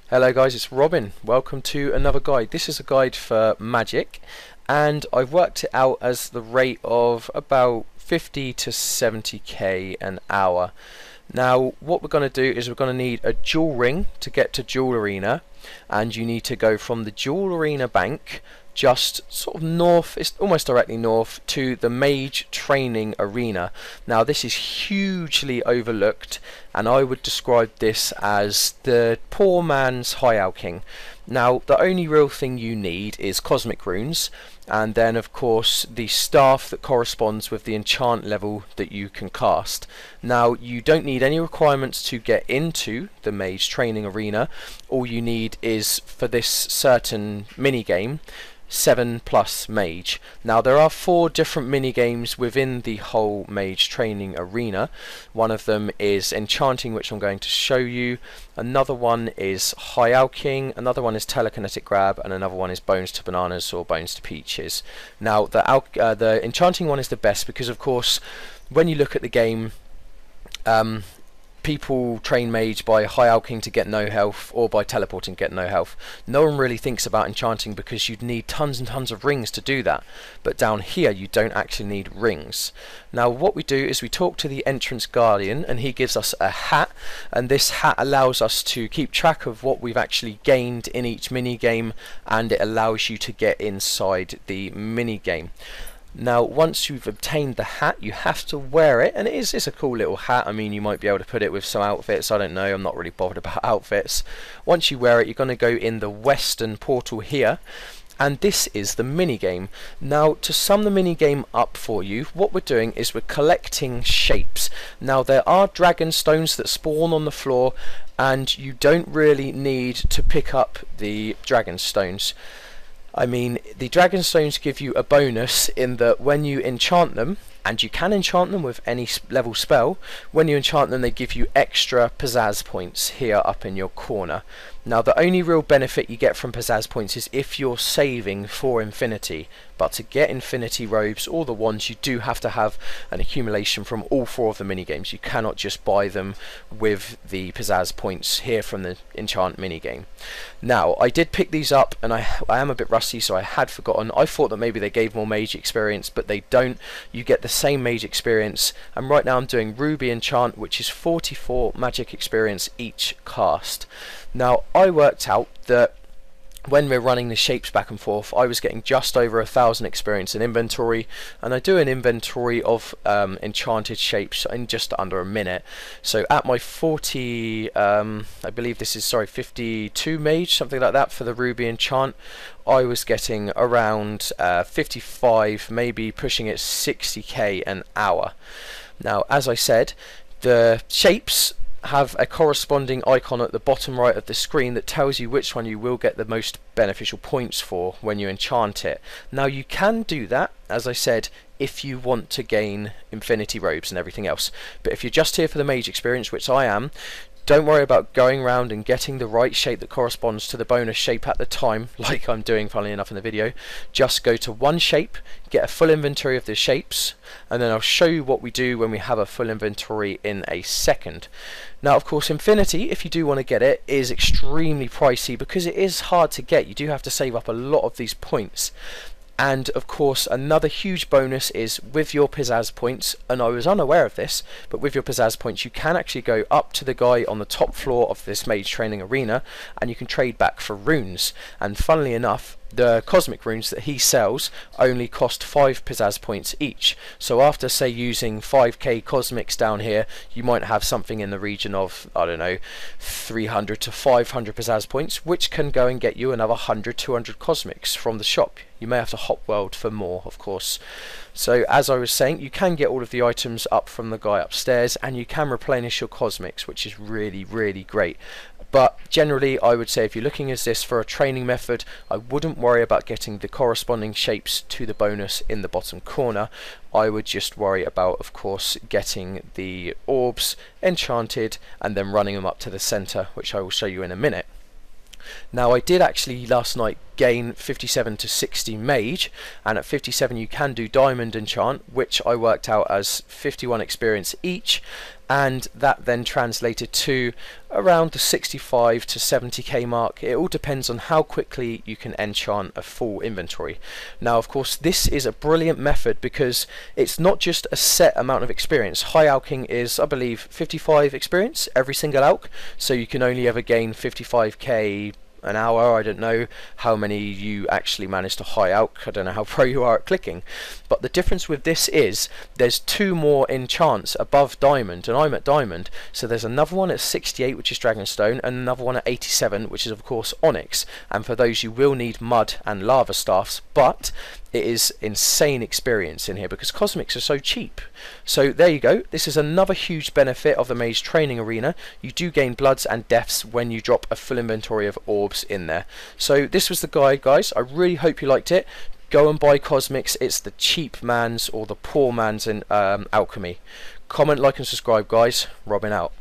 Hello guys, it's Robin. Welcome to another guide. This is a guide for Magic, and I've worked it out as the rate of about 50 to 70k an hour. Now what we're going to do is we're going to need a jewel ring to get to Jewel Arena, and you need to go from the Jewel Arena bank just sort of north, it's almost directly north, to the Mage training arena. Now this is hugely overlooked, and I would describe this as the poor man's high alching. Now the only real thing you need is cosmic runes, and then of course the staff that corresponds with the enchant level that you can cast. Now you don't need any requirements to get into the Mage training arena. All you need is, for this certain mini game, 7+ Mage. Now there are 4 different mini games within the whole Mage training arena. One of them is Enchanting, which I'm going to show you. Another one is High Alching, another one is Telekinetic Grab, and another one is Bones to Bananas or Bones to Peaches. Now the Enchanting one is the best because, of course, when you look at the game, people train Mage by high alching to get no health, or by teleporting to get no health. No one really thinks about enchanting because you'd need tons and tons of rings to do that, but down here you don't actually need rings. Now what we do is we talk to the entrance guardian, and he gives us a hat, and this hat allows us to keep track of what we've actually gained in each mini game, and it allows you to get inside the mini game. Now once you've obtained the hat, you have to wear it, and it's a cool little hat. I mean, you might be able to put it with some outfits, I don't know, I'm not really bothered about outfits. Once you wear it, you're going to go in the western portal here, and this is the mini game. Now to sum the mini game up for you, what we're doing is we're collecting shapes. Now there are dragon stones that spawn on the floor, and you don't really need to pick up the dragon stones. I mean, the dragon stones give you a bonus in that when you enchant them, and you can enchant them with any level spell, when you enchant them they give you extra pizzazz points here up in your corner. Now the only real benefit you get from pizzazz points is if you're saving for infinity, but to get infinity robes or the wands you do have to have an accumulation from all 4 of the minigames. You cannot just buy them with the pizzazz points here from the enchant minigame. Now I did pick these up, and I am a bit rusty, so I had forgotten. I thought that maybe they gave more mage experience, but they don't. You get the same mage experience, and right now I'm doing Ruby Enchant, which is 44 magic experience each cast. Now I worked out that when we're running the shapes back and forth, I was getting just over 1,000 experience in inventory, and I do an inventory of enchanted shapes in just under a minute. So at my 40, I believe this is, sorry, 52 mage, something like that for the Ruby Enchant, I was getting around 55, maybe pushing it 60k an hour. Now as I said, the shapes have a corresponding icon at the bottom right of the screen that tells you which one you will get the most beneficial points for when you enchant it. Now you can do that, as I said, if you want to gain infinity robes and everything else, but if you're just here for the mage experience, which I am, don't worry about going around and getting the right shape that corresponds to the bonus shape at the time, like I'm doing funnily enough in the video. Just go to one shape, get a full inventory of the shapes, and then I'll show you what we do when we have a full inventory in a second. Now of course infinity, if you do want to get it, is extremely pricey because it is hard to get. You do have to save up a lot of these points. And of course another huge bonus is with your pizzazz points, and I was unaware of this, but with your pizzazz points you can actually go up to the guy on the top floor of this mage training arena and you can trade back for runes. And funnily enough, the cosmic runes that he sells only cost 5 pizzazz points each. So after, say, using 5k cosmics down here, you might have something in the region of, I don't know, 300 to 500 pizzazz points, which can go and get you another 100, 200 cosmics from the shop. You may have to hop world for more, of course. So as I was saying, you can get all of the items up from the guy upstairs, and you can replenish your cosmics, which is really, really great. But generally I would say if you're looking at this for a training method, I wouldn't worry about getting the corresponding shapes to the bonus in the bottom corner. I would just worry about, of course, getting the orbs enchanted and then running them up to the center, which I will show you in a minute. Now I did actually last night gain 57 to 60 Mage, and at 57 you can do Diamond Enchant, which I worked out as 51 experience each, and that then translated to around the 65 to 70k mark. It all depends on how quickly you can enchant a full inventory. Now of course this is a brilliant method because it's not just a set amount of experience. High alching is, I believe, 55 experience every single alch, so you can only ever gain 55k an hour. I don't know how many you actually manage to high out. I don't know how pro you are at clicking, but the difference with this is there's 2 more enchants above diamond, and I'm at diamond, so there's another one at 68 which is dragonstone, and another one at 87 which is of course onyx, and for those you will need mud and lava staffs, but it is insane experience in here because cosmics are so cheap. So there you go, this is another huge benefit of the Mage training arena. You do gain bloods and deaths when you drop a full inventory of orbs in there. So this was the guide, guys. I really hope you liked it. Go and buy cosmics. It's the cheap man's or the poor man's in alchemy. Comment, like and subscribe, guys. Robin out.